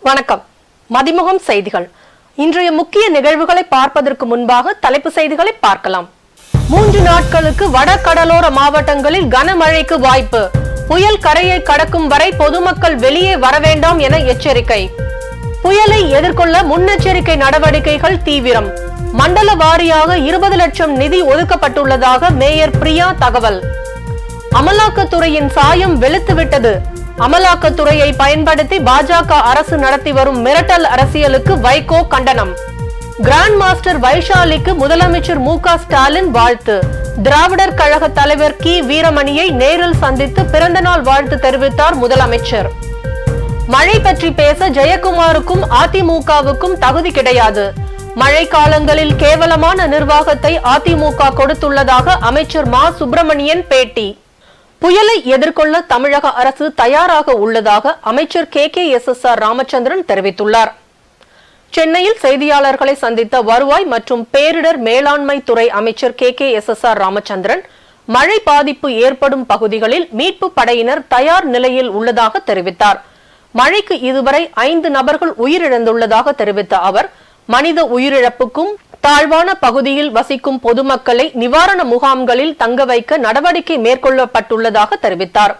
வணக்கம். மதிமுகம் செய்திகள். இன்றைய முக்கிய நிகழ்வுகளை பார்ப்பதற்கு முன்பாக தலைப்பு செய்திகளை பார்க்கலாம். 3 நாட்களுக்கு வட கடலோர மாவட்டங்களில் கனமழைக்கு வாய்ப்பு. புயல் கரையை கடக்கும் வரை பொதுமக்கள் வெளியே வர வேண்டாம் என எச்சரிக்கை. புயலை எதிர்கொள்ள முன்னெச்சரிக்கை நடவடிக்கைகள் தீவிரம். மண்டல வாரியாக 20 லட்சம் நிதி ஒதுக்கப்பட்டுள்ளதாக மேயர் பிரியா தகவல். அமலாக்கத்துறையின் சாயம் வெளுத்துவிட்டது. அமலாக்கத்துறையை பயன்படுத்தி பாஜக அரசு நடத்தி வரும் மிரட்டல் அரசியலுக்கு வைகோ கண்டனம். கிராண்ட் மாஸ்டர் வைஷாலிக்கு முதலமைச்சர் மு.க. ஸ்டாலின் வாழ்த்து. திராவிடர் கழக தலைவர் கி. வீரமணியை நேரில் சந்தித்து பிறந்தநாள் வாழ்த்து தெரிவித்தார் முதலமைச்சர். மழை பற்றி பேச ஜெயக்குமாருக்கும் அதிமுகவுக்கும் தகுதி கிடையாது. மழை காலங்களில் கேவலமான நிர்வாகத்தை அதிமுக கொடுத்துள்ளதாக அமைச்சர் மா. சுப்பிரமணியன் பேட்டி. புயலை எதிர்கொள்ள தமிழக அரசு தயாராக உள்ளதாக அமைச்சர் KKSSR ராமச்சந்திரன் தெரிவித்துள்ளார். சென்னையில் செய்தியாளர்களை சந்தித்த வருவாய் மற்றும் பேரிடர் மேலாண்மை துறை அமைச்சர் KKSSR ராமச்சந்திரன் மழை பாதிப்பு ஏற்படும் பகுதிகளில் மீட்பு படையினர் தயார் நிலையில் உள்ளதாக தெரிவித்தார். மழைக்கு இதுவரை 5 நபர்கள் உயிரிழந்துள்ளதாக தெரிவித்த அவர், மனித உயிரிழப்புக்கும் தாழ்வான பகுதியில் வசிக்கும் பொதுமக்களை நிவாரண முகாம்களில் தங்க வைக்க நடவடிக்கை மேற்கொள்ளப்பட்டுள்ளதாக தெரிவித்தார்.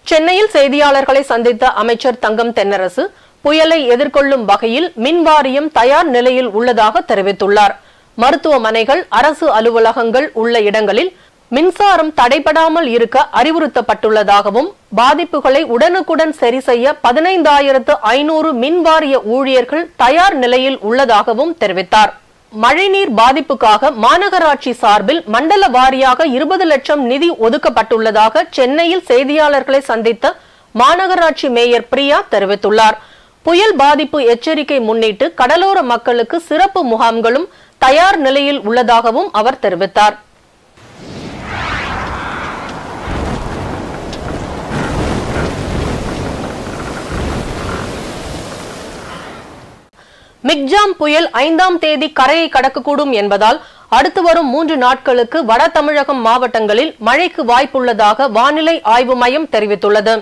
சென்னையில் செய்தியாளர்களை சந்தித்த அமைச்சர் தங்கம் தென்னரசு புயலை எதிர்கொள்ளும் வகையில் மின் வாரியம் தயார் நிலையில் உள்ளதாக தெரிவித்துள்ளார். மருத்துவமனைகள், அரசு அலுவலகங்கள் உள்ள இடங்களில் மின்சாரம் தடைபடாமல் இருக்க அறிவுறுத்தப்பட்டுள்ளதாகவும், பாதிப்புகளை உடனுக்குடன் சரி செய்ய 15,500 மின் வாரிய ஊழியர்கள் தயார் நிலையில் உள்ளதாகவும் தெரிவித்தார். மழைநீர் பாதிப்புக்காக மாநகராட்சி சார்பில் மண்டல வாரியாக 20 லட்சம் நிதி ஒதுக்கப்பட்டுள்ளதாக சென்னையில் செய்தியாளர்களை சந்தித்த மாநகராட்சி மேயர் பிரியா தெரிவித்துள்ளார். புயல் பாதிப்பு எச்சரிக்கை முன்னிட்டு கடலோர மக்களுக்கு சிறப்பு முகாம்களும் தயார் நிலையில் உள்ளதாகவும் அவர் தெரிவித்தார். மிக்ஜாம் புயல் 5ஆம் தேதி கரையை கடக்கக்கூடும் என்பதால் அடுத்து வரும் 3 நாட்களுக்கு வட தமிழகம் மாவட்டங்களில் மழைக்கு வாய்ப்புள்ளதாக வானிலை ஆய்வு மையம் தெரிவித்துள்ளது.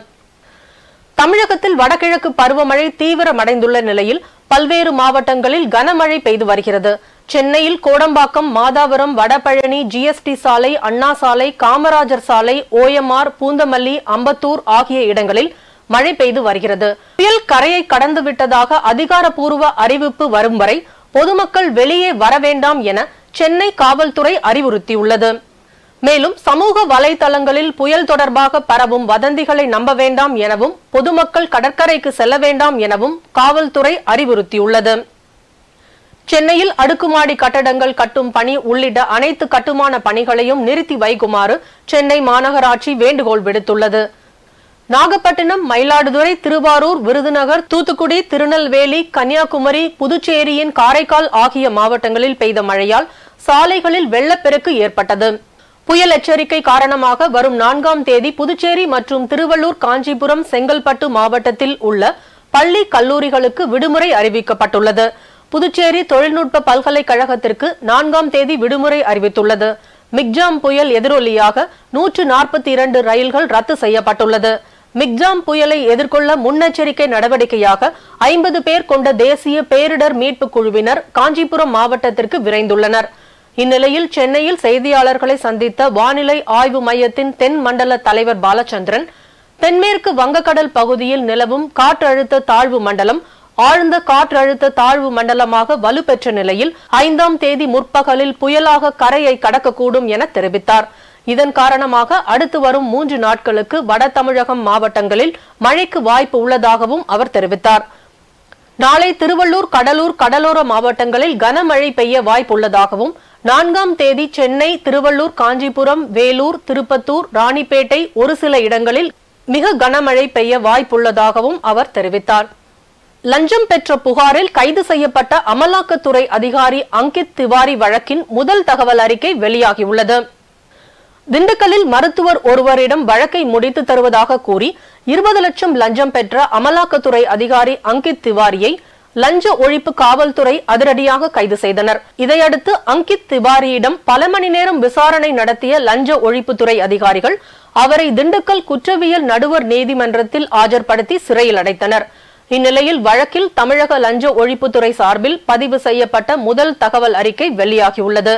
தமிழகத்தில் வடகிழக்கு பருவமழை தீவிரமடைந்துள்ள நிலையில் பல்வேறு மாவட்டங்களில் கனமழை பெய்து வருகிறது. சென்னையில் கோடம்பாக்கம், மாதாவரம், வடபழனி, GST சாலை, அண்ணா சாலை, காமராஜர் சாலை, OMR, பூந்தமல்லி, அம்பத்தூர் ஆகிய இடங்களில் மழை பெய்து வருகிறது. புயல் கரையை கடந்து விட்டதாக அதிகாரப்பூர்வ அறிவிப்பு வரும் வரை பொதுமக்கள் வெளியே வர வேண்டாம் என சென்னை காவல்துறை அறிவுறுத்தியுள்ளது. மேலும் சமூக வலைதளங்களில் புயல் தொடர்பாக பரவும் வதந்திகளை நம்ப வேண்டாம் எனவும், பொதுமக்கள் கடற்கரைக்கு செல்ல வேண்டாம் எனவும் காவல்துறை அறிவுறுத்தியுள்ளது. சென்னையில் அடுக்குமாடி கட்டடங்கள் கட்டும் பணி உள்ளிட்ட அனைத்து கட்டுமான பணிகளையும் நிறுத்தி வைக்குமாறு சென்னை மாநகராட்சி வேண்டுகோள் விடுத்துள்ளது. நாகப்பட்டினம், மயிலாடுதுறை, திருவாரூர், விருதுநகர், தூத்துக்குடி, திருநெல்வேலி, கன்னியாகுமரி, புதுச்சேரியின் காரைக்கால் ஆகிய மாவட்டங்களில் பெய்த மழையால் சாலைகளில் வெள்ளப்பெருக்கு ஏற்பட்டது. புயல் எச்சரிக்கை காரணமாக வரும் 4ஆம் தேதி புதுச்சேரி மற்றும் திருவள்ளூர், காஞ்சிபுரம், செங்கல்பட்டு மாவட்டத்தில் உள்ள பள்ளி கல்லூரிகளுக்கு விடுமுறை அறிவிக்கப்பட்டுள்ளது. புதுச்சேரி தொழில்நுட்ப பல்கலைக்கழகத்திற்கு 4ஆம் தேதி விடுமுறை அறிவித்துள்ளது. மிக்ஜாம் புயல் எதிரொலியாக 142 ரயில்கள் ரத்து செய்யப்பட்டுள்ளது. மிக்ஜாம் புயலை எதிர்கொள்ள முன்னெச்சரிக்கை நடவடிக்கையாக 50 பேர் கொண்ட தேசிய பேரிடர் மீட்பு குழுவினர் காஞ்சிபுரம் மாவட்டத்திற்கு விரைந்துள்ளனர். இந்நிலையில் சென்னையில் செய்தியாளர்களை சந்தித்த வானிலை ஆய்வு மையத்தின் தென் மண்டல தலைவர் பாலச்சந்திரன், தென்மேற்கு வங்கக்கடல் பகுதியில் நிலவும் காற்றழுத்த தாழ்வு மண்டலம் ஆழ்ந்த காற்றழுத்த தாழ்வு மண்டலமாக வலுப்பெற்ற நிலையில் 5ஆம் தேதி முற்பகலில் புயலாக கரையை கடக்கக்கூடும் என தெரிவித்தார். இதன் காரணமாக அடுத்து வரும் 3 நாட்களுக்கு வட தமிழகம் மாவட்டங்களில் மழைக்கு வாய்ப்பு உள்ளதாகவும் அவர் தெரிவித்தார். நாளை திருவள்ளூர், கடலூர், கடலோர மாவட்டங்களில் கனமழை பெய்ய வாய்ப்புள்ளதாகவும், 4ஆம் தேதி சென்னை, திருவள்ளூர், காஞ்சிபுரம், வேலூர், திருப்பத்தூர், ராணிப்பேட்டை ஒரு சில இடங்களில் மிக கனமழை பெய்ய வாய்ப்புள்ளதாகவும் அவர் தெரிவித்தார். லஞ்சம் பெற்ற புகாரில் கைது செய்யப்பட்ட அமலாக்கத்துறை அதிகாரி அங்கித் திவாரி வழக்கின் முதல் தகவல் அறிக்கை வெளியாகியுள்ளது. திண்டுக்கல்லில் மருத்துவர் ஒருவரிடம் வழக்கை முடித்து தருவதாக கூறி 20 லட்சம் லஞ்சம் பெற்ற அமலாக்கத்துறை அதிகாரி அங்கித் திவாரியை லஞ்ச ஒழிப்பு காவல்துறை அதிரடியாக கைது செய்தனர். இதையடுத்து அங்கித் திவாரியிடம் பல மணி நேரம் விசாரணை நடத்திய லஞ்ச ஒழிப்புத்துறை அதிகாரிகள் அவரை திண்டுக்கல் குற்றவியல் நடுவர் நீதிமன்றத்தில் ஆஜர்படுத்தி சிறையில் அடைத்தனர். இந்நிலையில் வழக்கில் தமிழக லஞ்ச ஒழிப்புத்துறை சார்பில் பதிவு செய்யப்பட்ட முதல் தகவல் அறிக்கை வெளியாகியுள்ளது.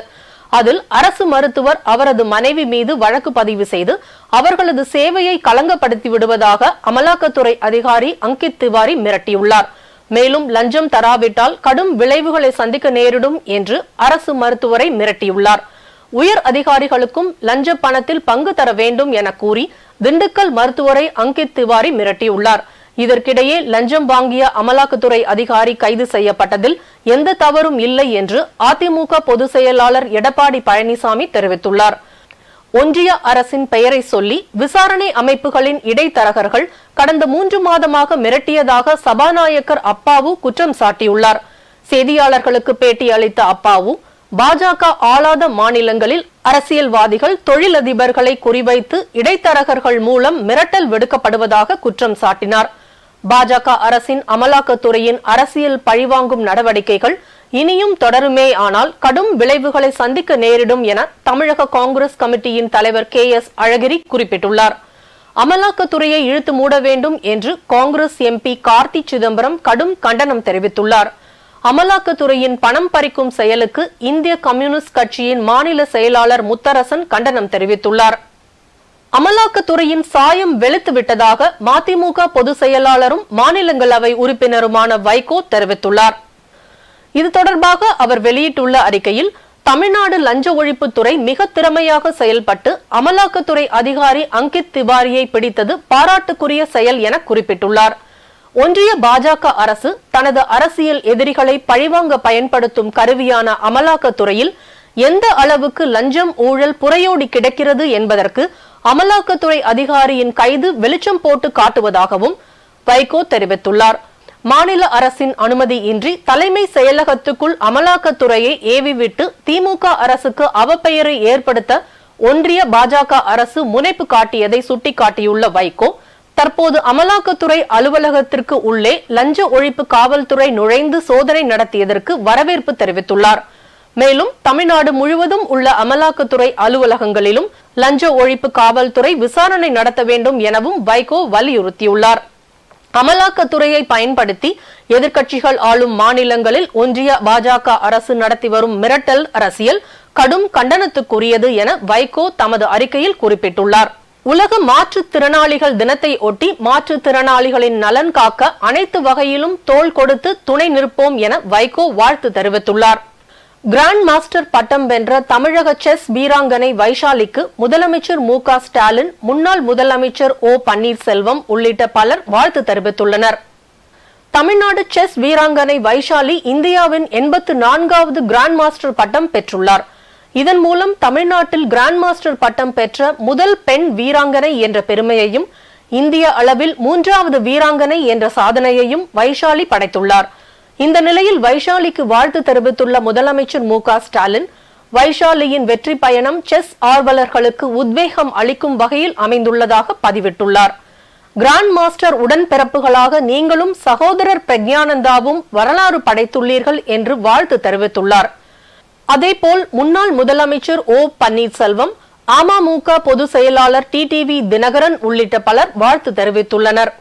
அதில் அரசு மருத்துவர் அவரது மனைவி மீது வழக்கு பதிவு செய்து அவர்களது சேவையை களங்கப்படுத்தி விடுவதாக அமலாக்கத்துறை அதிகாரி அங்கித் திவாரி மிரட்டியுள்ளார். மேலும் லஞ்சம் தராவிட்டால் கடும் விளைவுகளை சந்திக்க நேரிடும் என்று அரசு மருத்துவரை மிரட்டியுள்ளார். உயர் அதிகாரிகளுக்கும் லஞ்ச பணத்தில் பங்கு தர வேண்டும் என கூறி திண்டுக்கல் மருத்துவரை அங்கித் திவாரி மிரட்டியுள்ளார். இதற்கிடையே லஞ்சம் வாங்கிய அமலாக்கத்துறை அதிகாரி கைது செய்யப்பட்டதில் எந்த தவறும் இல்லை என்று அதிமுக பொதுச் செயலாளர் எடப்பாடி பழனிசாமி தெரிவித்துள்ளார். ஒன்றிய அரசின் பெயரை சொல்லி விசாரணை அமைப்புகளின் இடைத்தரகர்கள் கடந்த 3 மாதமாக மிரட்டியதாக சபாநாயகர் அப்பாவு குற்றம் சாட்டியுள்ளார். செய்தியாளர்களுக்கு பேட்டி அளித்த அப்பாவு, பாஜக ஆளாத மாநிலங்களில் அரசியல்வாதிகள் தொழிலதிபர்களை குறிவைத்து இடைத்தரகர்கள் மூலம் மிரட்டல் விடுக்கப்படுவதாக குற்றம் சாட்டினார். பாஜக அரசின் அமலாக்கத்துறையின் அரசியல் பழிவாங்கும் நடவடிக்கைகள் இனியும் தொடருமே ஆனால் கடும் விளைவுகளை சந்திக்க நேரிடும் என தமிழக காங்கிரஸ் கமிட்டியின் தலைவர் KS அழகிரி குறிப்பிட்டுள்ளார். அமலாக்கத்துறையை இழுத்து மூட வேண்டும் என்று காங்கிரஸ் MP கார்த்தி சிதம்பரம் கடும் கண்டனம் தெரிவித்துள்ளார். அமலாக்கத்துறையின் பணம் பறிக்கும் செயலுக்கு இந்திய கம்யூனிஸ்ட் கட்சியின் மாநில செயலாளர் முத்தரசன் கண்டனம் தெரிவித்துள்ளார். அமலாக்கத்துறையின் சாயம் வெளுத்து விட்டதாக மதிமுக பொதுச் செயலாளரும் மாநிலங்களவை உறுப்பினருமான வைகோ தெரிவித்துள்ளார். இது தொடர்பாக அவர் வெளியிட்டுள்ள அறிக்கையில், தமிழ்நாடு லஞ்ச ஒழிப்புத்துறை மிக திறமையாக செயல்பட்டு அமலாக்கத்துறை அதிகாரி அங்கித் திவாரியை பிடித்தது பாராட்டுக்குரிய செயல் என குறிப்பிட்டுள்ளார். ஒன்றிய பாஜக அரசு தனது அரசியல் எதிரிகளை பழிவாங்க பயன்படுத்தும் கருவியான அமலாக்கத்துறையில் எந்த அளவுக்கு லஞ்சம் ஊழல் புரையோடி கிடக்கிறது என்பதற்கு அமலாக்கத்துறை அதிகாரியின் கைது வெளிச்சம் போட்டு காட்டுவதாகவும் வைகோ தெரிவித்துள்ளார். மாநில அரசின் அனுமதி இன்றி தலைமை செயலகத்துக்குள் அமலாக்கத்துறையை ஏவிவிட்டு திமுக அரசுக்கு அவப்பெயரை ஏற்படுத்த ஒன்றிய பாஜக அரசு முனைப்பு காட்டியதை சுட்டிக்காட்டியுள்ள வைகோ, தற்போது அமலாக்கத்துறை அலுவலகத்திற்கு உள்ளே லஞ்ச ஒழிப்பு காவல்துறை நுழைந்து சோதனை நடத்தியதற்கு வரவேற்பு தெரிவித்துள்ளார். மேலும் தமிழ்நாடு முழுவதும் உள்ள அமலாக்கத்துறை அலுவலகங்களிலும் லஞ்ச ஒழிப்பு காவல்துறை விசாரணை நடத்த வேண்டும் எனவும் வைகோ வலியுறுத்தியுள்ளார். அமலாக்கத்துறையை பயன்படுத்தி எதிர்க்கட்சிகள் ஆளும் மாநிலங்களில் ஒன்றிய பாஜக அரசு நடத்தி வரும் மிரட்டல் அரசியல் கடும் கண்டனத்துக்குரியது என வைகோ தமது அறிக்கையில் குறிப்பிட்டுள்ளார். உலக மாற்றுத்திறனாளிகள் தினத்தை ஒட்டி மாற்றுத்திறனாளிகளின் நலன் காக்க அனைத்து வகையிலும் தோள் கொடுத்து துணை நிற்போம் என வைகோ வாழ்த்து தெரிவித்துள்ளார். கிராண்ட் மாஸ்டர் பட்டம் வென்ற தமிழக செஸ் வீராங்கனை வைஷாலிக்கு முதலமைச்சர் மு.க. ஸ்டாலின், முன்னாள் முதலமைச்சர் O. பன்னீர்செல்வம் உள்ளிட்ட பலர் வாழ்த்து தெரிவித்துள்ளனர். தமிழ்நாடு செஸ் வீராங்கனை வைஷாலி இந்தியாவின் 84வது கிராண்ட் மாஸ்டர் பட்டம் பெற்றுள்ளார். இதன் மூலம் தமிழ்நாட்டில் கிராண்ட் மாஸ்டர் பட்டம் பெற்ற முதல் பெண் வீராங்கனை என்ற பெருமையையும் இந்திய அளவில் 3வது வீராங்கனை என்ற சாதனையையும் வைஷாலி படைத்துள்ளார். இந்த நிலையில் வைஷாலிக்கு வாழ்த்து தெரிவித்துள்ள முதலமைச்சர் மு.க. ஸ்டாலின், வைஷாலியின் வெற்றி பயணம் செஸ் ஆர்வலர்களுக்கு உத்வேகம் அளிக்கும் வகையில் அமைந்துள்ளதாக பதிவிட்டுள்ளார். கிராண்ட் மாஸ்டர் உடன்பிறப்புகளாக நீங்களும் சகோதரர் பிரக்ஞானந்தாவும் வரலாறு படைத்துள்ளீர்கள் என்று வாழ்த்து தெரிவித்துள்ளார். அதேபோல் முன்னாள் முதலமைச்சர் O. பன்னீர்செல்வம், அமமுக பொதுச் செயலாளர் டிடிவி தினகரன் உள்ளிட்ட பலர் வாழ்த்து தெரிவித்துள்ளனர்.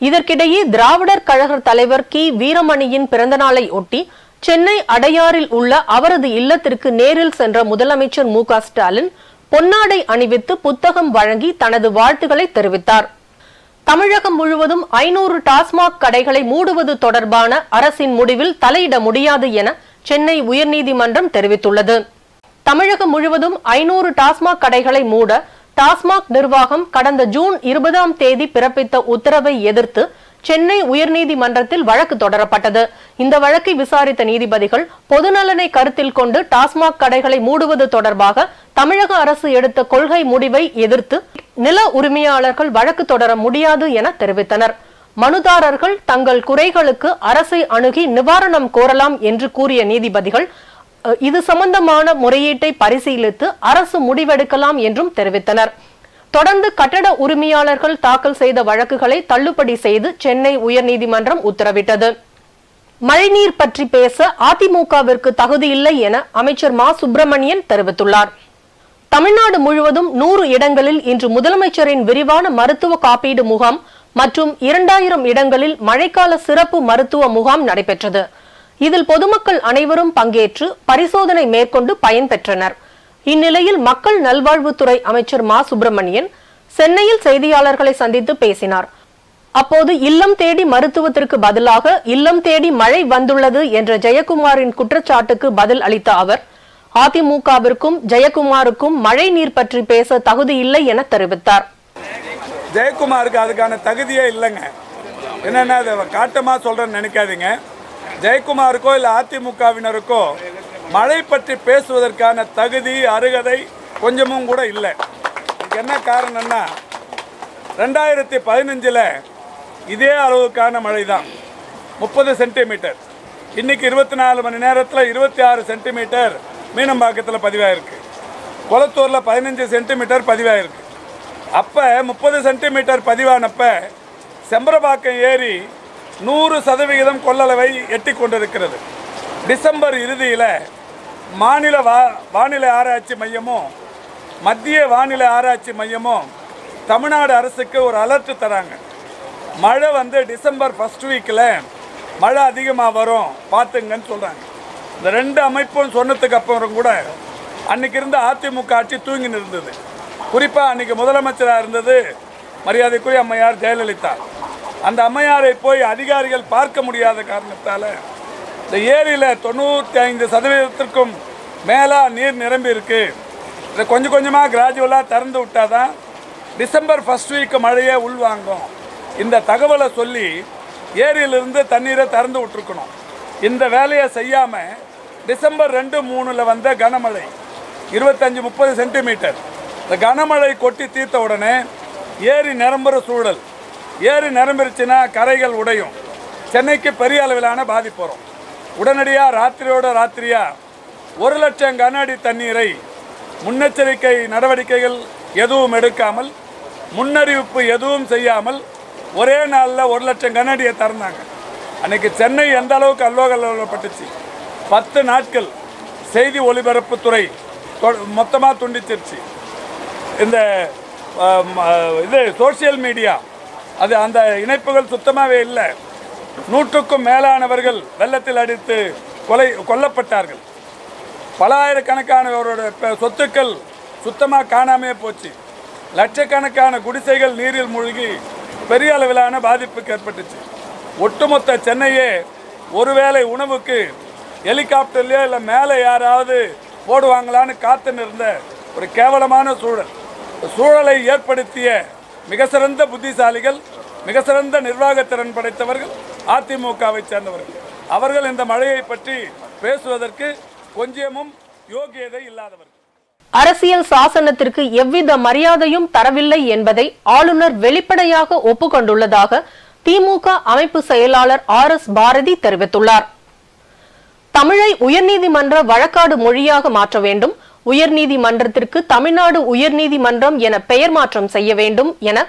இதற்கிடையே திராவிடர் கழக தலைவர் கி. வீரமணியின் பிறந்தநாளை ஒட்டி சென்னை அடையாறில் உள்ள அவரது இல்லத்திற்கு நேரில் சென்ற முதலமைச்சர் மு.க. ஸ்டாலின் பொன்னாடை அணிவித்து புத்தகம் வழங்கி தனது வாழ்த்துக்களை தெரிவித்தார். தமிழகம் முழுவதும் 500 டாஸ்மாக் கடைகளை மூடுவது தொடர்பான அரசின் முடிவில் தலையிட முடியாது என சென்னை உயர்நீதிமன்றம் தெரிவித்துள்ளது. தமிழகம் முழுவதும் 500 டாஸ்மாக் கடைகளை மூட டாஸ்மாக் நிர்வாகம் கடந்த ஜூன் 20ஆம் தேதி பிறப்பித்த உத்தரவை எதிர்த்து சென்னை உயர்நீதிமன்றத்தில் வழக்கு தொடரப்பட்டது. இந்த வழக்கை விசாரித்த நீதிபதிகள் பொதுநலனை கருத்தில் கொண்டு டாஸ்மாக் கடைகளை மூடுவது தொடர்பாக தமிழக அரசு எடுத்த கொள்கை முடிவை எதிர்த்து நில உரிமையாளர்கள் வழக்கு தொடர முடியாது என தெரிவித்தனர். மனுதாரர்கள் தங்கள் குறைகளுக்கு அரசை அணுகி நிவாரணம் கோரலாம் என்று கூறிய நீதிபதிகள் இது சம்பந்தமான முறையீட்டை பரிசீலித்து அரசு முடிவெடுக்கலாம் என்றும் தெரிவித்தனர். தொடர்ந்து கட்டட உரிமையாளர்கள் தாக்கல் செய்த வழக்குகளை தள்ளுபடி செய்து சென்னை உயர்நீதிமன்றம் உத்தரவிட்டது. மழைநீர் பற்றி பேச அதிமுகவிற்கு தகுதியில்லை என அமைச்சர் மா. சுப்பிரமணியன் தெரிவித்துள்ளார். தமிழ்நாடு முழுவதும் 100 இடங்களில் இன்று முதலமைச்சரின் விரிவான மருத்துவ காப்பீடு முகாம் மற்றும் 2000 இடங்களில் மழைக்கால சிறப்பு மருத்துவ முகாம் நடைபெற்றது. இதில் பொதுமக்கள் அனைவரும் பங்கேற்று பரிசோதனை மேற்கொண்டு பயன்பெற்றனர். இந்நிலையில் மக்கள் நல்வாழ்வுத்துறை அமைச்சர் மா சுப்பிரமணியன் சென்னையில் செய்தியாளர்களை சந்தித்து பேசினார். அப்போது இல்லம் தேடி மருத்துவத்திற்கு பதிலாக இல்லம் தேடி மழை வந்துள்ளது என்ற ஜெயக்குமாரின் குற்றச்சாட்டுக்கு பதில் அளித்த அவர், அதிமுகவிற்கும் ஜெயக்குமாருக்கும் மழை நீர் பற்றி பேச தகுதி இல்லை என தெரிவித்தார். ஜெயக்குமாருக்கு அதுக்கான தகுதியே இல்லைங்க. என்னென்ன அதை காட்டமாக சொல்கிறேன்னு நினைக்காதீங்க. ஜெயக்குமாருக்கோ இல்லை அதிமுகவினருக்கோ மழை பற்றி பேசுவதற்கான தகுதி அருகதை கொஞ்சமும் கூட இல்லை. இதுக்கு என்ன காரணம்னா 2015 இதே அளவுக்கான மழை தான் 30 சென்டிமீட்டர். இன்றைக்கி 24 மணி நேரத்தில் 26 சென்டிமீட்டர் மீனம்பாக்கத்தில் பதிவாயிருக்கு. கொளத்தூரில் 15 சென்டிமீட்டர் பதிவாயிருக்கு. அப்போ 30 சென்டிமீட்டர் பதிவானப்ப செம்பரபாக்கம் ஏரி 100% கொள்ளளவை எட்டி கொண்டிருக்கிறது. டிசம்பர் இறுதியில் மாநில வானிலை ஆராய்ச்சி மையமும் மத்திய வானிலை ஆராய்ச்சி மையமும் தமிழ்நாடு அரசுக்கு ஒரு அலர்ட் தராங்க. மழை டிசம்பர் ஃபர்ஸ்ட் வீக்கில் மழை அதிகமாக வரும் பார்த்துங்கன்னு சொல்கிறாங்க. இந்த ரெண்டு அமைப்பும் சொன்னதுக்கு அப்புறம் கூட அன்றைக்கி இருந்த அதிமுக ஆட்சி தூங்கின்னு இருந்தது. குறிப்பாக அன்றைக்கி முதலமைச்சராக இருந்தது மரியாதைக்குரிய அம்மையார் ஜெயலலிதா. அந்த அம்மையாரை போய் அதிகாரிகள் பார்க்க முடியாத காரணத்தால் இந்த ஏரியில் 95% மேலாக நீர் நிரம்பி இருக்குது. இதை கொஞ்சம் கொஞ்சமாக கிராஜுவலாக திறந்து விட்டால் தான் டிசம்பர் ஃபர்ஸ்ட் வீக் மழையே உள்வாங்கும். இந்த தகவலை சொல்லி ஏரியிலிருந்து தண்ணீரை திறந்து விட்டுருக்கணும். இந்த வேலையை செய்யாமல் டிசம்பர் 2-3 வந்த கனமழை 25-30 சென்டிமீட்டர் இந்த கனமழை கொட்டி தீர்த்த உடனே ஏரி நிரம்புற சூழல். ஏரி நிரம்பிருச்சுன்னா கரைகள் உடையும். சென்னைக்கு பெரிய அளவிலான பாதிப்பு வரும். உடனடியாக ராத்திரியோட ராத்திரியாக 1,00,000 கன அடி தண்ணீரை முன்னெச்சரிக்கை நடவடிக்கைகள் எதுவும் எடுக்காமல், முன்னறிவிப்பு எதுவும் செய்யாமல் ஒரே நாளில் 1,00,000 கன அடியை திறந்தாங்க. அன்றைக்கி சென்னை எந்த அளவுக்கு அல்லோகல்லப்பட்டுச்சு. 10 நாட்கள் செய்தி ஒலிபரப்புத்துறை மொத்தமாக துண்டிச்சிருச்சு. இந்த சோசியல் மீடியா அந்த இணைப்புகள் சுத்தமாகவே இல்லை. 100க்கும் மேலானவர்கள் வெள்ளத்தில் அடித்து கொல்லப்பட்டார்கள். பல ஆயிரக்கணக்கானவரோட சொத்துக்கள் சுத்தமாக காணாமே போச்சு. லட்சக்கணக்கான குடிசைகள் நீரில் மூழ்கி பெரிய அளவிலான பாதிப்புக்கு ஏற்பட்டுச்சு. ஒட்டுமொத்த சென்னையே ஒருவேளை உணவுக்கு ஹெலிகாப்டர்லையோ இல்லை மேலே யாராவது போடுவாங்களான்னு காத்துன்னு இருந்த ஒரு கேவலமான சூழலை ஏற்படுத்திய மிக சிறந்த புத்திசாலிகள், மிக சிறந்த நிர்வாகத்திறன் படைத்தவர்கள் அதிமுகவை சேர்ந்தவர்கள். அவர்கள் இந்த மழையை பற்றி பேசுவதற்கு கொஞ்சமும் யோகியதை இல்லாதவர்கள். அரசியல் சாசனத்திற்கு எவ்வித மரியாதையும் தரவில்லை என்பதை ஆளுநர் வெளிப்படையாக ஒப்புக்கொண்டுள்ளதாக திமுக அமைப்பு செயலாளர் RS பாரதி தெரிவித்துள்ளார். தமிழை உயர்நீதிமன்ற வழக்காடு மொழியாக மாற்ற வேண்டும், உயர்நீதிமன்றத்திற்கு தமிழ்நாடு உயர்நீதிமன்றம் என பெயர் மாற்றம் செய்ய வேண்டும் என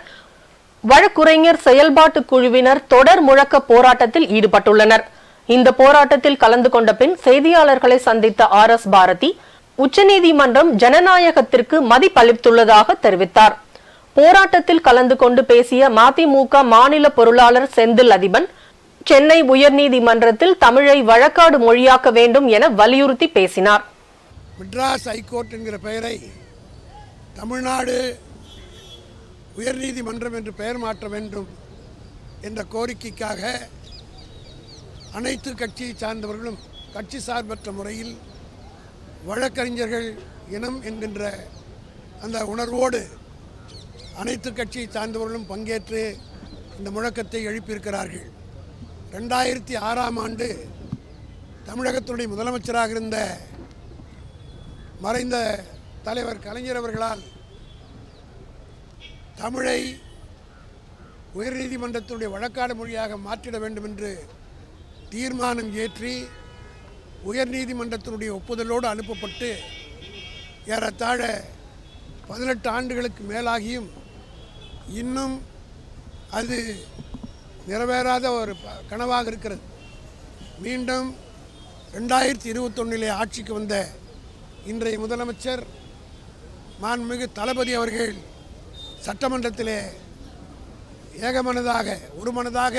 வழக்குரைஞர் செயல்பாட்டு குழுவினர் தொடர் முழக்க போராட்டத்தில் ஈடுபட்டுள்ளனர். இந்த போராட்டத்தில் கலந்து கொண்ட பின் செய்தியாளர்களை சந்தித்த RS பாரதி, உச்சநீதிமன்றம் ஜனநாயகத்திற்கு மதிப்பளித்துள்ளதாக தெரிவித்தார். போராட்டத்தில் கலந்து கொண்டு பேசிய மதிமுக மாநில பொருளாளர் செந்தில் அதிபன், சென்னை உயர்நீதிமன்றத்தில் தமிழை வழக்காடு மொழியாக்க வேண்டும் என வலியுறுத்தி பேசினார். மெட்ராஸ் ஹைகோர்ட் என்கிற பெயரை தமிழ்நாடு உயர்நீதிமன்றம் என்று பெயர் மாற்ற வேண்டும் என்ற கோரிக்கைக்காக அனைத்து கட்சியை சார்ந்தவர்களும் கட்சி சார்பற்ற முறையில் வழக்கறிஞர்கள் இனம் என்கின்ற அந்த உணர்வோடு அனைத்து கட்சியை சார்ந்தவர்களும் பங்கேற்று இந்த முழக்கத்தை எழுப்பியிருக்கிறார்கள். 2006ஆம் ஆண்டு தமிழகத்துடைய முதலமைச்சராக இருந்த மறைந்த தலைவர் கலைஞர் அவர்களால் தமிழை உயர்நீதிமன்றத்தினுடைய வழக்காடு மொழியாக மாற்றிட வேண்டும் என்று தீர்மானம் இயற்றி உயர்நீதிமன்றத்தினுடைய ஒப்புதலோடு அனுப்பப்பட்டு ஏறத்தாழ 18 ஆண்டுகளுக்கு மேலாகியும் இன்னும் அது நிறைவேறாத ஒரு கனவாக இருக்கிறது. மீண்டும் 2021 ஆட்சிக்கு வந்த இன்றைய முதலமைச்சர் மாண்புமிகு தளபதி அவர்கள் சட்டமன்றத்திலே ஒருமனதாக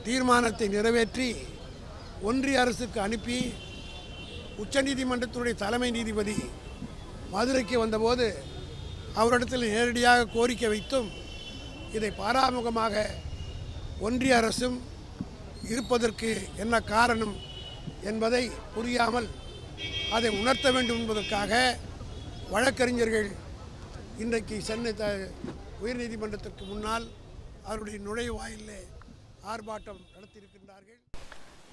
தீர்மானத்தை நிறைவேற்றி ஒன்றிய அரசுக்கு அனுப்பி உச்சநீதிமன்றத்தினுடைய தலைமை நீதிபதி மதுரைக்கு வந்தபோது அவரிடத்தில் நேரடியாக கோரிக்கை வைத்தும் இதை பாராமுகமாக ஒன்றிய அரசும் இருப்பதற்கு என்ன காரணம் என்பதை புரியாமல் அதை உணர்த்த வேண்டும் என்பதற்காக வழக்கறிஞர்கள் இன்றைக்கு சென்னை உயர்நீதிமன்றத்திற்கு முன்னால் அவருடைய நுழைவாயிலே ஆர்ப்பாட்டம் நடத்தியிருக்கின்றார்கள்.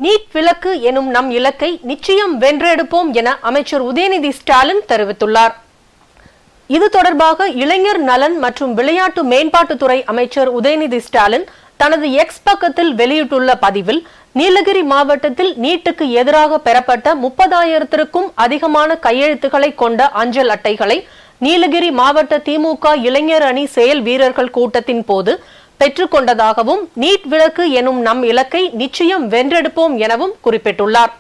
நீட் விலக்கு எனும் நம் இலக்கை நிச்சயம் வென்றெடுப்போம் என அமைச்சர் உதயநிதி ஸ்டாலின் தெரிவித்துள்ளார். இது தொடர்பாக இளைஞர் நலன் மற்றும் விளையாட்டு மேம்பாட்டுத்துறை அமைச்சர் உதயநிதி ஸ்டாலின் தனது எக்ஸ் பக்கத்தில் வெளியிட்டுள்ள பதிவில், நீலகிரி மாவட்டத்தில் நீட்டுக்கு எதிராக பெறப்பட்ட 30,000க்கும் அதிகமான கையெழுத்துக்களை கொண்ட அஞ்சல் அட்டைகளை நீலகிரி மாவட்ட திமுக இளைஞர் அணி செயல் வீரர்கள் கூட்டத்தின் போது பெற்றுக்கொண்டதாகவும், நீட் விலக்கு எனும் நம் இலக்கை நிச்சயம் வென்றெடுப்போம் எனவும் குறிப்பிட்டுள்ளார்.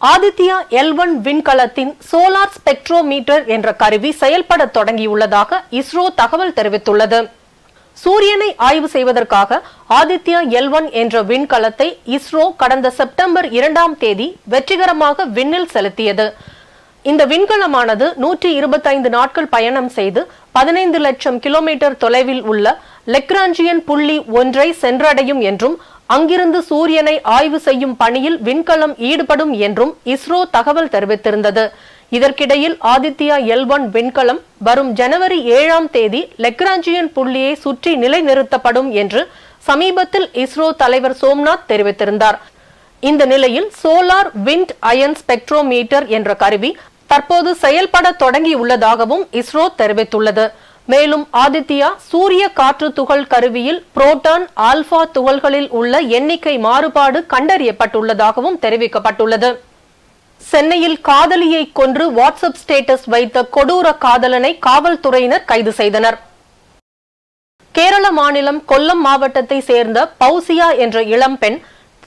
ஆதித்யா L1 விண்கலத்தின் சோலார் ஸ்பெக்ட்ரோமீட்டர் என்ற கருவி செயல்பட தொடங்கியுள்ளதாக இஸ்ரோ தகவல் தெரிவித்துள்ளது. சூரியனை ஆய்வு செய்வதற்காக ஆதித்யா L1 என்ற விண்கலத்தை இஸ்ரோ கடந்த செப்டம்பர் 2ஆம் தேதி வெற்றிகரமாக விண்ணில் செலுத்தியது. இந்த விண்கலமானது 125 நாட்கள் பயணம் செய்து 15 லட்சம் கிலோமீட்டர் தொலைவில் உள்ள லெக்ராஞ்சியன் புள்ளி 1ஐ சென்றடையும் என்றும், அங்கிருந்து சூரியனை ஆய்வு செய்யும் பணியில் விண்கலம் ஈடுபடும் என்றும் இஸ்ரோ தகவல் தெரிவித்திருந்தது. இதற்கிடையில் ஆதித்யா L1 விண்கலம் வரும் ஜனவரி 7ஆம் தேதி லெக்ராஞ்சியன் புள்ளியை சுற்றி நிலைநிறுத்தப்படும் என்று சமீபத்தில் இஸ்ரோ தலைவர் சோம்நாத் தெரிவித்திருந்தார். இந்த நிலையில் சோலார் விண்ட் அயன் ஸ்பெக்ட்ரோமீட்டர் என்ற கருவி தற்போது செயல்பட தொடங்கியுள்ளதாகவும் இஸ்ரோ தெரிவித்துள்ளது. மேலும் ஆதித்யா சூரிய காற்று துகள் கருவியில் புரோட்டான், ஆல்பா துகள்களில் உள்ள எண்ணிக்கை மாறுபாடு கண்டறியப்பட்டுள்ளதாகவும் தெரிவிக்கப்பட்டுள்ளது. சென்னையில் காதலியை கொன்று வாட்ஸ்அப் ஸ்டேட்டஸ் வைத்த கொடூர காதலனை காவல்துறையினர் கைது செய்தனர். கேரள மாநிலம் கொல்லம் மாவட்டத்தை சேர்ந்த பௌசியா என்ற இளம்பெண்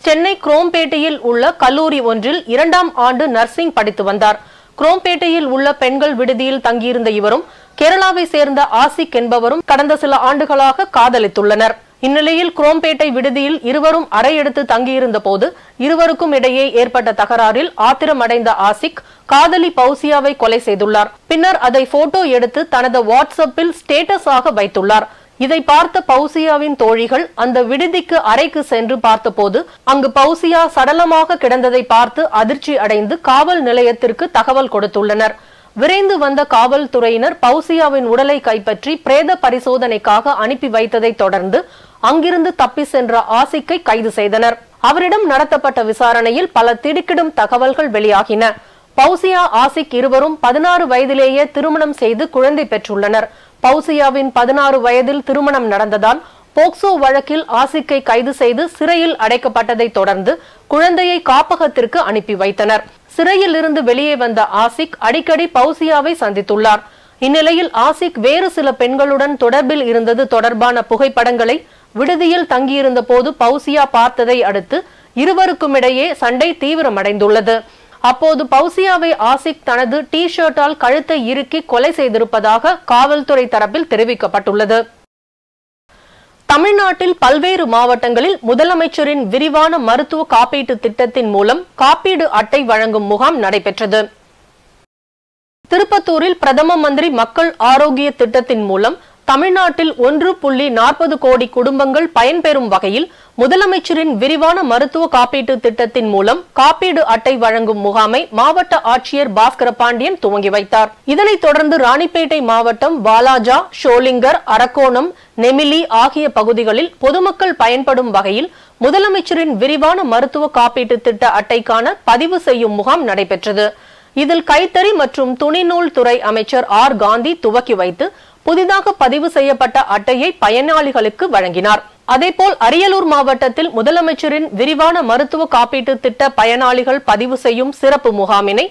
சென்னை குரோம்பேட்டையில் உள்ள கல்லூரி ஒன்றில் 2ஆம் ஆண்டு நர்சிங் படித்து வந்தார். குரோம்பேட்டையில் உள்ள பெண்கள் விடுதியில் தங்கியிருந்த இவரும் கேரளாவை சேர்ந்த ஆசிக் என்பவரும் கடந்த சில ஆண்டுகளாக காதலித்துள்ளனர். இந்நிலையில் குரோம்பேட்டை விடுதியில் இருவரும் அறை எடுத்து தங்கியிருந்த போது இருவருக்கும் இடையே ஏற்பட்ட தகராறில் ஆத்திரமடைந்த ஆசிக் காதலி பௌசியாவை கொலை செய்துள்ளார். பின்னர் அதை போட்டோ எடுத்து தனது வாட்ஸ்அப்பில் ஸ்டேட்டஸாக வைத்துள்ளார். இதை பார்த்த பௌசியாவின் தோழிகள் அந்த விடுதிக்கு அறைக்கு சென்று பார்த்தபோது அங்கு பௌசியா சடலமாக கிடந்ததை பார்த்து அதிர்ச்சி அடைந்து காவல் நிலையத்திற்கு தகவல் கொடுத்துள்ளனர். விரைந்து வந்த காவல்துறையினர் பௌசியாவின் உடலை கைப்பற்றி பிரேத பரிசோதனைக்காக அனுப்பி வைத்ததை தொடர்ந்து அங்கிருந்து தப்பி சென்ற ஆசிக்கை கைது செய்தனர். அவரிடம் நடத்தப்பட்ட விசாரணையில் பல திடுக்கிடும் தகவல்கள் வெளியாகின. பௌசியா, ஆசிக் இருவரும் 16 வயதிலேயே திருமணம் செய்து குழந்தை பெற்றுள்ளனர். பௌசியாவின் 16 வயதில் திருமணம் நடந்ததால் போக்சோ வழக்கில் ஆசிக்கை கைது செய்து சிறையில் அடைக்கப்பட்டதை தொடர்ந்து குழந்தையை காப்பகத்திற்கு அனுப்பி வைத்தனர். சிறையில் இருந்து வெளியே வந்த ஆசிக் அடிக்கடி பௌசியாவை சந்தித்துள்ளார். இந்நிலையில் ஆசிக் வேறு சில பெண்களுடன் தொடர்பில் இருந்தது தொடர்பான புகைப்படங்களை விடுதியில் தங்கியிருந்த போது பௌசியா பார்த்ததை அடுத்து இருவருக்கும் இடையே சண்டை தீவிரமடைந்துள்ளது. அப்போது பௌசியாவை ஆசிக் தனது டி ஷர்ட்டால் கழுத்தை இறுக்கி கொலை செய்திருப்பதாக காவல்துறை தரப்பில் தெரிவிக்கப்பட்டுள்ளது. தமிழ்நாட்டில் பல்வேறு மாவட்டங்களில் முதலமைச்சரின் விரிவான மருத்துவ காப்பீட்டு திட்டத்தின் மூலம் காப்பீடு அட்டை வழங்கும் முகாம் நடைபெற்றது. திருப்பத்தூரில் பிரதம மந்திரி மக்கள் ஆரோக்கிய திட்டத்தின் மூலம் தமிழ்நாட்டில் 1.40 கோடி குடும்பங்கள் பயன்பெறும் வகையில் முதலமைச்சரின் விரிவான மருத்துவ காப்பீட்டு திட்டத்தின் மூலம் காப்பீடு அட்டை வழங்கும் முகாமை மாவட்ட ஆட்சியர் பாஸ்கர பாண்டியன் துவங்கி வைத்தார். இதனைத் தொடர்ந்து ராணிப்பேட்டை மாவட்டம் வாலாஜா, ஷோலிங்கர், அரக்கோணம், நெமிலி ஆகிய பகுதிகளில் பொதுமக்கள் பயன்படும் வகையில் முதலமைச்சரின் விரிவான மருத்துவ காப்பீட்டு திட்ட அட்டைக்கான பதிவு செய்யும் முகாம் நடைபெற்றது. இதில் கைத்தறி மற்றும் துணிநூல் துறை அமைச்சர் ஆர் காந்தி துவக்கி வைத்து புதிதாக பதிவு செய்யப்பட்ட அட்டையை பயனாளிகளுக்கு வழங்கினார். அதேபோல் அரியலூர் மாவட்டத்தில் முதலமைச்சரின் விரிவான மருத்துவ காப்பீட்டு திட்ட பயனாளிகள் பதிவு செய்யும் சிறப்பு முகாமினை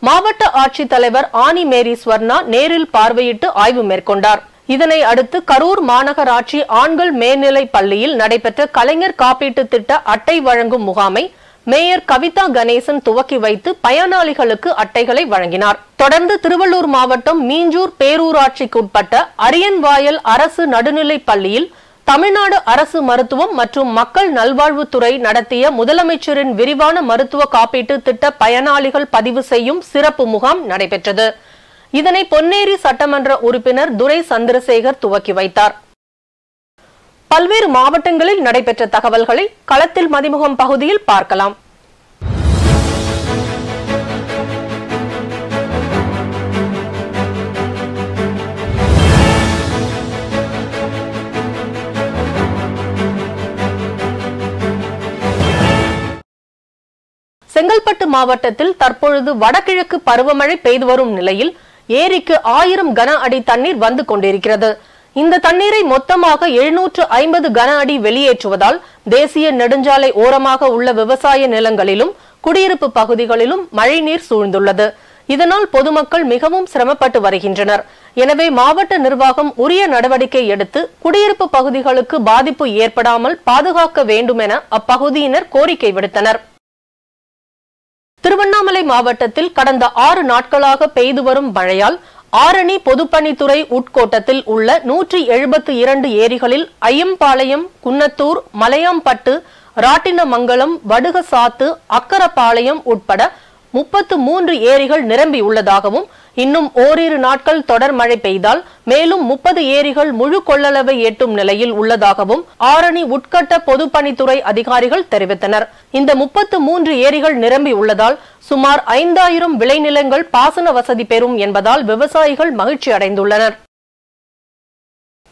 மாவட்ட ஆட்சித்தலைவர் ஆனி மேரி ஸ்வர்ணா நேரில் பார்வையிட்டு ஆய்வு மேற்கொண்டார். இதனை அடுத்து கரூர் மாநகராட்சி ஆண்கள் மேல்நிலை பள்ளியில் நடைபெற்ற கலைஞர் காப்பீட்டு திட்ட அட்டை வழங்கும் முகாமை மேயர் கவிதா கணேசன் துவக்கி வைத்து பயனாளிகளுக்கு அட்டைகளை வழங்கினார். தொடர்ந்து திருவள்ளூர் மாவட்டம் மீஞ்சூர் பேரூராட்சிக்குட்பட்ட அரியன்வாயல் அரசு நடுநிலைப் பள்ளியில் தமிழ்நாடு அரசு மருத்துவம் மற்றும் மக்கள் நல்வாழ்வுத்துறை நடத்திய முதலமைச்சரின் விரிவான மருத்துவ காப்பீட்டு திட்ட பயனாளிகள் பதிவு செய்யும் சிறப்பு முகாம் நடைபெற்றது. இதனை பொன்னேரி சட்டமன்ற உறுப்பினர் துரை சந்திரசேகர் துவக்கி வைத்தார். பல்வேறு மாவட்டங்களில் நடைபெற்ற தகவல்களை களத்தில் மதிமுகம் பகுதியில் பார்க்கலாம். செங்கல்பட்டு மாவட்டத்தில் தற்பொழுது வடகிழக்கு பருவமழை பெய்து வரும் நிலையில் ஏரிக்கு 1000 கன அடி தண்ணீர் வந்து கொண்டிருக்கிறது. இந்த தண்ணீரை மொத்தமாக 750 கன அடி வெளியேற்றுவதால் தேசிய நெடுஞ்சாலை ஓரமாக உள்ள விவசாய நிலங்களிலும் குடியிருப்பு பகுதிகளிலும் மழைநீர் சூழ்ந்துள்ளது. இதனால் பொதுமக்கள் மிகவும் சிரமப்பட்டு வருகின்றனர். எனவே மாவட்ட நிர்வாகம் உரிய நடவடிக்கை எடுத்து குடியிருப்பு பகுதிகளுக்கு பாதிப்பு ஏற்படாமல் பாதுகாக்க வேண்டும் என அப்பகுதியினர் கோரிக்கை விடுத்தனர். திருவண்ணாமலை மாவட்டத்தில் கடந்த 6 நாட்களாக பெய்து வரும் மழையால் ஆரணி பொதுப்பணித்துறை உட்கோட்டத்தில் உள்ள 172 ஏரிகளில் ஐயம்பாளையம், குன்னத்தூர், மலையாம்பட்டு, ராட்டினமங்கலம், வடுகசாத்து, அக்கரப்பாளையம் உட்பட 33 ஏரிகள் நிரம்பியுள்ளதாகவும் இன்னும் ஓரிரு நாட்கள் தொடர் மழை பெய்தால் மேலும் 30 ஏரிகள் முழு கொள்ளளவை எட்டும் நிலையில் உள்ளதாகவும் ஆரணி உட்கட்ட பொதுப்பணித்துறை அதிகாரிகள் தெரிவித்தனர். இந்த 33 ஏரிகள் நிரம்பி உள்ளதால் சுமார் 5000 விளைநிலங்கள் பாசன வசதி பெறும் என்பதால் விவசாயிகள் மகிழ்ச்சி அடைந்துள்ளனர்.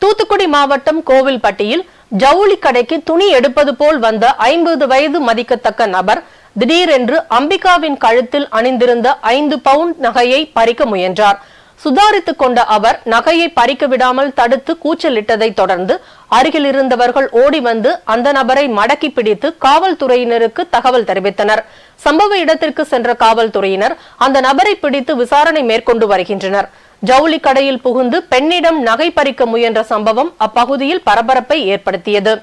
தூத்துக்குடி மாவட்டம் கோவில்பட்டியில் ஜவுளி கடைக்கு துணி எடுப்பது போல் வந்த 50 வயது மதிக்கத்தக்க நபர் திடீரென்று அம்பிகாவின் கழுத்தில் அணிந்திருந்த 5 பவுண்ட் நகையை பறிக்க முயன்றார். சுதாரித்துக் கொண்ட அவர் நகையை பறிக்க விடாமல் தடுத்து கூச்சலிட்டதை தொடர்ந்து அருகில் இருந்தவர்கள் ஓடி வந்து அந்த நபரை மடக்கி பிடித்து காவல்துறையினருக்கு தகவல் தெரிவித்தனர். சம்பவ இடத்திற்கு சென்ற காவல்துறையினர் அந்த நபரை பிடித்து விசாரணை மேற்கொண்டு வருகின்றனர். ஜவுளி கடையில் புகுந்து பெண்ணிடம் நகை பறிக்க முயன்ற சம்பவம் அப்பகுதியில் பரபரப்பை ஏற்படுத்தியது.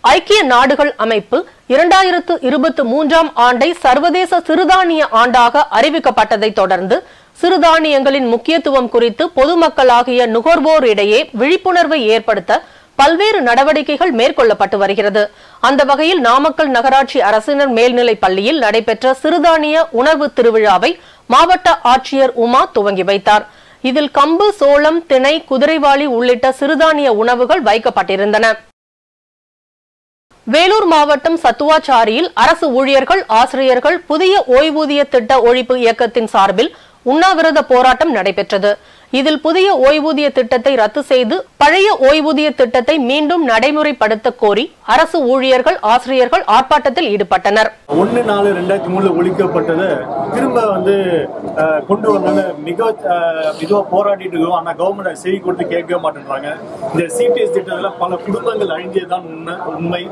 ஐக்கிய நாடுகள் அமைப்பு 2023ஆம் ஆண்டை சர்வதேச சிறுதானிய ஆண்டாக அறிவிக்கப்பட்டதை தொடர்ந்து சிறுதானியங்களின் முக்கியத்துவம் குறித்து பொதுமக்களாகிய நுகர்வோரிடையே விழிப்புணர்வை ஏற்படுத்த பல்வேறு நடவடிக்கைகள் மேற்கொள்ளப்பட்டு வருகிறது. அந்த வகையில் நாமக்கல் நகராட்சி அரசினர் மேல்நிலைப் பள்ளியில் நடைபெற்ற சிறுதானிய உணர்வு திருவிழாவை மாவட்ட ஆட்சியர் உமா துவங்கி வைத்தார். இதில் கம்பு, சோளம், திணை, குதிரைவாளி உள்ளிட்ட சிறுதானிய உணவுகள் வைக்கப்பட்டிருந்தன. வேலூர் மாவட்டம் சத்துவாச்சாரியில் அரசு ஊழியர்கள், ஆசிரியர்கள் புதிய ஓய்வூதிய திட்ட ஒழிப்பு இயக்கத்தின் சார்பில் உண்ணாவிரத போராட்டம் நடைபெற்றது. இதில் புதிய ஓய்வூதிய திட்டத்தை ரத்து செய்து பழைய ஓய்வூதிய திட்டத்தை மீண்டும் நடைமுறைப்படுத்த கோரி அரசு ஊழியர்கள், ஆசிரியர்கள் ஆர்ப்பாட்டத்தில் ஈடுபட்டனர். 1/4/2003 ஒழிக்கப்பட்டது திரும்ப கொண்டு வரணும்னு மிக போராடிட்டு இருக்கோம். ஆனா கவர்மெண்ட் செய்தி கொடுத்து கேட்கவே மாட்டேன்றாங்க. இந்த சிபிஎஸ் திட்டத்துல பல குடும்பங்கள் அழிஞ்சதுதான் உண்மை.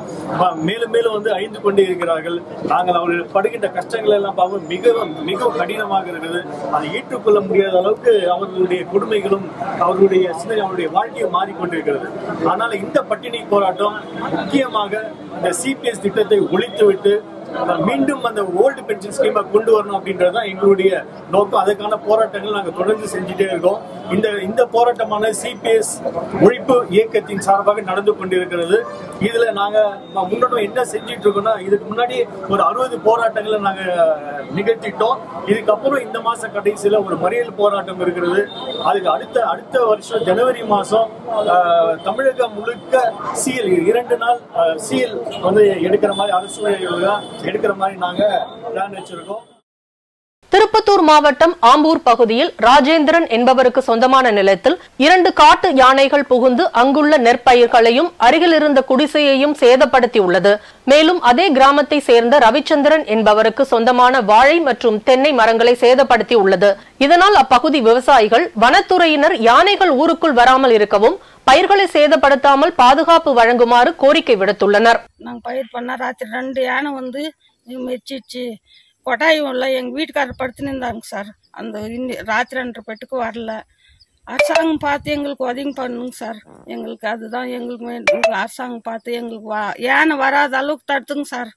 மேலும் மேலும் அழிந்து கொண்டே இருக்கிறார்கள். நாங்கள் அவர்கள் படுகின்ற கஷ்டங்கள் எல்லாம் பார்க்க மிகவும் கடினமாக இருக்குது. அதை ஏற்றுக்கொள்ள முடியாத அளவுக்கு அவர்களுடைய கொடுமைகளும் அவருடைய வாழ்க்கையும் மாறிக்கொண்டிருக்கிறது. ஆனால் இந்த பட்டினி போராட்டம் முக்கியமாக இந்த சிபிஎஸ் திட்டத்தை ஒழித்துவிட்டு மீண்டும் அந்த ஓல்டு பென்ஷன் ஸ்கீமை கொண்டு வரணும் அப்படின்றதுதான் எங்களுடைய நோக்கம். அதற்கான போராட்டங்கள் நாங்கள் தொடர்ந்து செஞ்சுட்டே இருக்கோம். இந்த போராட்டமான சிபிஎஸ் ஒழிப்பு இயக்கத்தின் சார்பாக நடந்து கொண்டிருக்கிறது. இதுல நாங்க முன்னாடி என்ன செஞ்சிட்டு இருக்கோம்னா, இதுக்கு முன்னாடி ஒரு 60 போராட்டங்களை நாங்க நிகழ்த்திட்டோம். இதுக்கப்புறம் இந்த மாச கடைசியில ஒரு மறியல் போராட்டம் இருக்கிறது. அதுக்கு அடுத்த வருஷம் ஜனவரி மாசம் தமிழகம் முழுக்க சீல் 2 நாள் சீல் எடுக்கிற மாதிரி அரசு எடுக்கிற மாதிரி நாங்க பிளான் வச்சிருக்கோம். திருப்பத்தூர் மாவட்டம் ஆம்பூர் பகுதியில் ராஜேந்திரன் என்பவருக்கு சொந்தமான நிலத்தில் 2 காட்டு யானைகள் புகுந்து அங்குள்ள நெற்பயிர்களையும் அருகில் இருந்த குடிசையையும் சேதப்படுத்தியுள்ளது. மேலும் அதே கிராமத்தை சேர்ந்த ரவிச்சந்திரன் என்பவருக்கு சொந்தமான வாழை மற்றும் தென்னை மரங்களை சேதப்படுத்தி உள்ளது. இதனால் அப்பகுதி விவசாயிகள் வனத்துறையினர் யானைகள் ஊருக்குள் வராமல் இருக்கவும் பயிர்களை சேதப்படுத்தாமல் பாதுகாப்பு வழங்குமாறு கோரிக்கை விடுத்துள்ளனர். நாங்கள் பயிர் பண்ண ராத்திரி 2 யானை மெச்சிச்சு கொட்டாயம் இல்லை. எங்கள் வீட்டுக்காரர் படுத்துன்னு இருந்தாங்க சார். அந்த ராத்திரி 2 பெட்டுக்கு வரல. அரசாங்கம் பார்த்து எங்களுக்கு உதவி பண்ணுங்க சார். எங்களுக்கு அதுதான் எங்களுக்கு அரசாங்கம் பார்த்து எங்களுக்கு யானை வராத அளவுக்கு தடுத்துங்க சார்.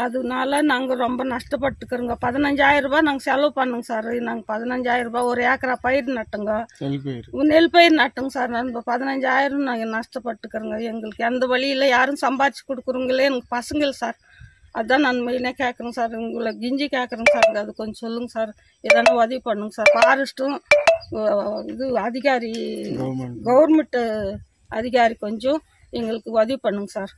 அதனால நாங்கள் ரொம்ப நஷ்டப்பட்டுக்கிறோங்க. 15,000 ரூபாய் நாங்கள் செலவு பண்ணுங்க சார். நாங்கள் 15,000 ரூபாய் ஒரு ஏக்கரா பயிர் நட்டுங்க, நெல் பயிர் நட்டுங்க சார். நம்ம 15,000 நாங்கள் நஷ்டப்பட்டுக்கிறோங்க. எங்களுக்கு எந்த வழியில் யாரும் சம்பாதிச்சு கொடுக்குறவங்களே எனக்கு பசங்க சார். அதுதான் நான் மெயினாக கேட்குறேங்க சார். உங்களை கிஞ்சி கேட்குறேங்க சார். அது கொஞ்சம் சொல்லுங்க சார், எதனா உதவி பண்ணுங்க சார். ஃபாரஸ்ட்டும் அதிகாரி கவர்மெண்ட் அதிகாரி கொஞ்சம் எங்களுக்கு உதவி பண்ணுங்க சார்.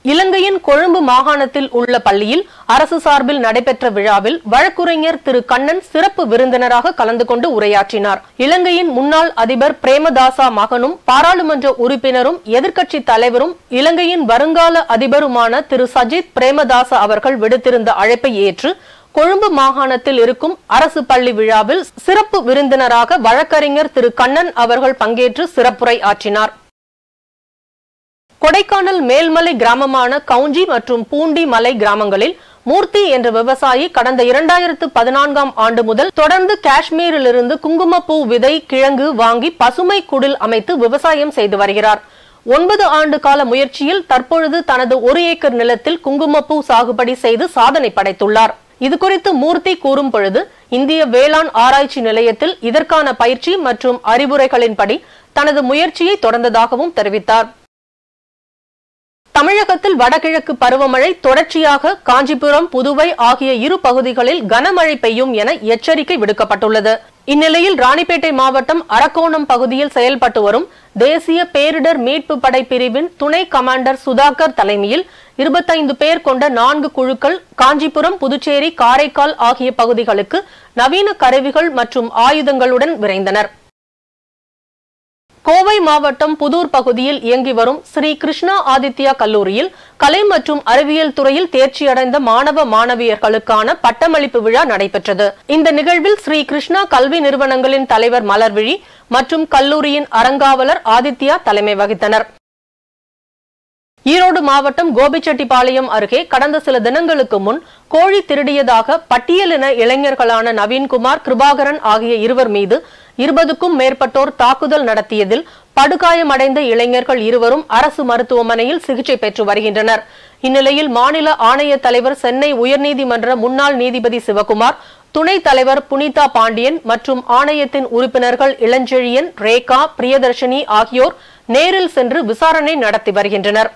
இலங்கையின் கொழும்பு மாகாணத்தில் உள்ள பள்ளியில் அரசு சார்பில் நடைபெற்ற விழாவில் வழக்குரைஞர் திரு கண்ணன் சிறப்பு விருந்தினராக கலந்து கொண்டு உரையாற்றினார். இலங்கையின் முன்னாள் அதிபர் பிரேமதாசா மகனும் பாராளுமன்ற உறுப்பினரும் எதிர்க்கட்சி தலைவரும் இலங்கையின் வருங்கால அதிபருமான திரு சஜித் பிரேமதாசா அவர்கள் விடுத்திருந்த அழைப்பை ஏற்று கொழும்பு மாகாணத்தில் இருக்கும் அரசு பள்ளி விழாவில் சிறப்பு விருந்தினராக வழக்கறிஞர் திரு கண்ணன் அவர்கள் பங்கேற்று சிறப்புரை ஆற்றினார். கொடைக்கானல் மேல்மலை கிராமமான கவுஞ்சி மற்றும் பூண்டி மலை கிராமங்களில் மூர்த்தி என்ற விவசாயி கடந்த 2014ஆம் ஆண்டு முதல் தொடர்ந்து காஷ்மீரிலிருந்து குங்குமப்பூ விதை கிழங்கு வாங்கி பசுமை குடில் அமைத்து விவசாயம் செய்து வருகிறார். 9 ஆண்டு கால முயற்சியில் தற்பொழுது தனது 1 ஏக்கர் நிலத்தில் குங்குமப்பூ சாகுபடி செய்து சாதனை படைத்துள்ளார். இதுகுறித்து மூர்த்தி கூறும் பொழுது, இந்திய வேளாண் ஆராய்ச்சி நிலையத்தில் இதற்கான பயிற்சி மற்றும் அறிவுரைகளின்படி தனது முயற்சியை தொடர்ந்ததாகவும் தெரிவித்தார். தமிழகத்தில் வடகிழக்கு பருவமழை தொடர்ச்சியாக காஞ்சிபுரம், புதுவை ஆகிய 2 பகுதிகளில் கனமழை பெய்யும் என எச்சரிக்கை விடுக்கப்பட்டுள்ளது. இந்நிலையில் ராணிப்பேட்டை மாவட்டம் அரக்கோணம் பகுதியில் செயல்பட்டு வரும் தேசிய பேரிடர் மீட்பு படை பிரிவின் துணை கமாண்டர் சுதாகர் தலைமையில் 25 பேர் கொண்ட 4 குழுக்கள் காஞ்சிபுரம், புதுச்சேரி, காரைக்கால் ஆகிய பகுதிகளுக்கு நவீன கருவிகள் மற்றும் ஆயுதங்களுடன் விரைந்தனர். கோவை மாவட்டம் புதூர் பகுதியில் இயங்கி வரும் ஸ்ரீ கிருஷ்ணா ஆதித்யா கல்லூரியில் கலை மற்றும் அறிவியல் துறையில் தேர்ச்சியடைந்த மாணவ மாணவியர்களுக்கான பட்டமளிப்பு விழா நடைபெற்றது. இந்த நிகழ்வில் ஸ்ரீ கிருஷ்ணா கல்வி நிறுவனங்களின் தலைவர் மலர்விழி மற்றும் கல்லூரியின் அறங்காவலர் ஆதித்யா தலைமை வகித்தனர். ஈரோடு மாவட்டம் கோபிச்செட்டிப்பாளையம் அருகே கடந்த சில தினங்களுக்கு முன் கோழி திருடியதாக பட்டியலின இளைஞர்களான நவீன்குமார், கிருபாகரன் ஆகிய 2 மீது 20க்கும் மேற்பட்டோர் தாக்குதல் நடத்தியதில் படுகாயமடைந்த இளைஞர்கள் 2 அரசு மருத்துவமனையில் சிகிச்சை பெற்று வருகின்றனர். இந்நிலையில் மாநில ஆணைய தலைவர், சென்னை உயர்நீதிமன்ற முன்னாள் நீதிபதி சிவகுமார், துணைத் தலைவர் புனிதா பாண்டியன் மற்றும் ஆணையத்தின் உறுப்பினர்கள் இளஞ்செழியன், ரேகா, பிரியதர்ஷினி ஆகியோர் நேரில் சென்று விசாரணை நடத்தி வருகின்றனர்.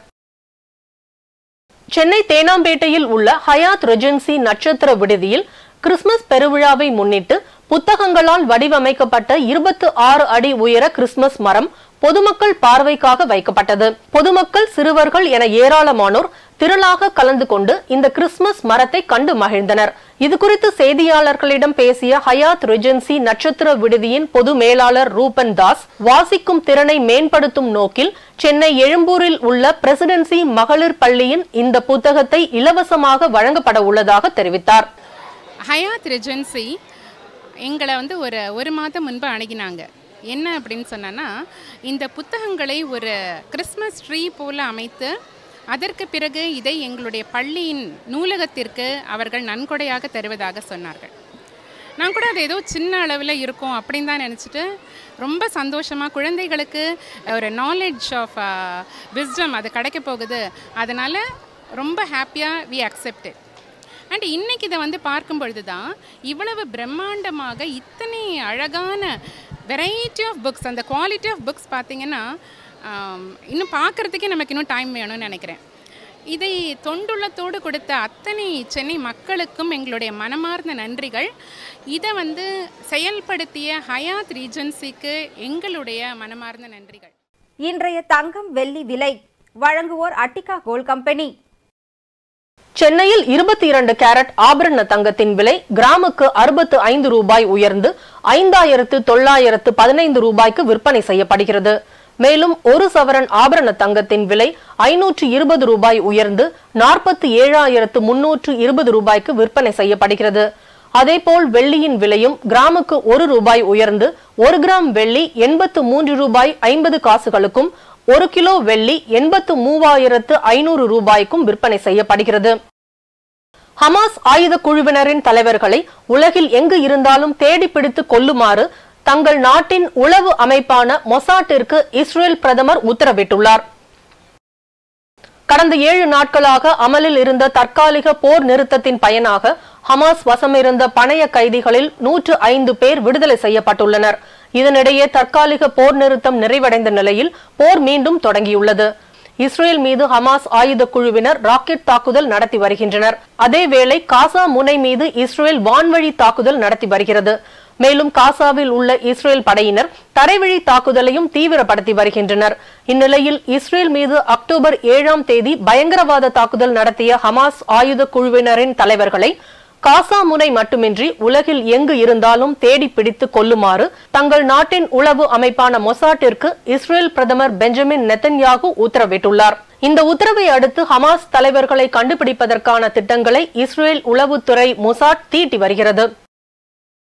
சென்னை தேனாம்பேட்டையில் உள்ள ஹயாத் ரெஜென்சி நட்சத்திர விடுதியில் கிறிஸ்துமஸ் பெருவிழாவை முன்னிட்டு புத்தகங்களால் வடிவமைக்கப்பட்ட 26 அடி உயர கிறிஸ்துமஸ் மரம் பொதுமக்கள் பார்வைக்காக வைக்கப்பட்டது. பொதுமக்கள், சிறுவர்கள் என ஏராளமானோர் திரளாக கலந்து கொண்டு இந்த கிறிஸ்துமஸ் மரத்தை கண்டு மகிழ்ந்தனர். இதுகுறித்து செய்தியாளர்களிடம் பேசிய ஹயாத் ரெஜென்சி நட்சத்திர விடுதியின் பொது மேலாளர் ரூபன் தாஸ், வாசிக்கும் திறனை மேம்படுத்தும் நோக்கில் சென்னை எழும்பூரில் உள்ள பிரசிடென்சி மகளிர் பள்ளியின் இந்த புத்தகத்தை இலவசமாக வழங்கப்பட உள்ளதாக தெரிவித்தார். ஹயாத் ரெஜென்சி எங்களை ஒரு மாதம் முன்பு அணுகினாங்க. என்ன அப்படின்னு சொன்னா, இந்த புத்தகங்களை ஒரு கிறிஸ்மஸ் ட்ரீ போல அமைத்து அதற்கு பிறகு இதை எங்களுடைய பள்ளியின் நூலகத்திற்கு அவர்கள் நன்கொடையாக தருவதாக சொன்னார்கள். நான் கூட அது ஏதோ சின்ன அளவில் இருக்கும் அப்படின்னு தான் நினச்சிட்டு ரொம்ப சந்தோஷமாக, குழந்தைகளுக்கு ஒரு நாலேஜ் ஆஃப் விஸ்டம் அது கிடைக்க போகுது, அதனால் ரொம்ப ஹாப்பியாக வி அக்செப்டட். அண்ட் இன்றைக்கி இதை பார்க்கும் பொழுது தான் இவ்வளவு பிரம்மாண்டமாக இத்தனை அழகான வெரைட்டி ஆஃப் புக்ஸ், அந்த குவாலிட்டி ஆஃப் புக்ஸ் பார்த்திங்கன்னா இன்னும் பார்க்குறதுக்கே நமக்கு இன்னும் டைம் வேணும்னு நினைக்கிறேன். இதை தொண்டுள்ளத்தோடு கொடுத்த அத்தனை சென்னை மக்களுக்கும் எங்களுடைய மனமார்ந்த நன்றிகள். இதை செயல்படுத்திய ஹயாத் ரீஜென்சிக்கு எங்களுடைய மனமார்ந்த நன்றிகள். இன்றைய தங்கம் வெள்ளி விலை வழங்குவோர் அட்டிகா கோல்ட் கம்பெனி. சென்னையில் 22 கேரட் ஆபரண தங்கத்தின் விலை கிராமுக்கு 65 ரூபாய் உயர்ந்து 5,915 ரூபாய்க்கு விற்பனை செய்யப்படுகிறது. மேலும் 1 சவரன் ஆபரண தங்கத்தின் விலை 520 ரூபாய் உயர்ந்து 47,320 ரூபாய்க்கு விற்பனை செய்யப்படுகிறது. அதேபோல் வெள்ளியின் விலையும் கிராமுக்கு 1 ரூபாய் உயர்ந்து 1 கிராம் வெள்ளி 83 ரூபாய் 50 காசுகளுக்கும் 1 கிலோ வெள்ளி 83,500 ரூபாய்க்கும் விற்பனை செய்யப்படுகிறது. ஹமாஸ் ஆயுத குழுவினரின் தலைவர்களை உலகில் எங்கு இருந்தாலும் தேடி பிடித்து கொல்லுமாறு தங்கள் நாட்டின் உளவு அமைப்பான மொசாட்டிற்கு இஸ்ரேல் பிரதமர் உத்தரவிட்டுள்ளார். கடந்த 7 நாட்களாக அமலில் இருந்த தற்காலிக போர் நிறுத்தத்தின் பயனாக ஹமாஸ் வசமிருந்த பணைய கைதிகளில் 105 பேர் விடுதலை செய்யப்பட்டுள்ளனர். இதனிடையே தற்காலிக போர் நிறுத்தம் நிறைவடைந்த நிலையில் போர் மீண்டும் தொடங்கியுள்ளது. இஸ்ரேல் மீது ஹமாஸ் ஆயுத குழுவினர் ராக்கெட் தாக்குதல் நடத்தி வருகின்றனர். அதேவேளை காசா முனை மீது இஸ்ரேல் வான்வழி தாக்குதல் நடத்தி வருகிறது. மேலும் காசாவில் உள்ள இஸ்ரேல் படையினர் தரைவழி தாக்குதலையும் தீவிரப்படுத்தி வருகின்றனர். இந்நிலையில் இஸ்ரேல் மீது அக்டோபர் 7ஆம் தேதி பயங்கரவாத தாக்குதல் நடத்திய ஹமாஸ் ஆயுத குழுவினரின் தலைவர்களை காசா முனை மட்டுமின்றி உலகில் எங்கு இருந்தாலும் தேடி பிடித்து கொல்லுமாறு தங்கள் நாட்டின் உளவு அமைப்பான மொசாட்டிற்கு இஸ்ரேல் பிரதமர் பெஞ்சமின் நெத்தன்யாகு உத்தரவிட்டுள்ளார். இந்த உத்தரவை அடுத்து ஹமாஸ் தலைவர்களை கண்டுபிடிப்பதற்கான திட்டங்களை இஸ்ரேல் உளவுத்துறை மொசாட் தீட்டி வருகிறது.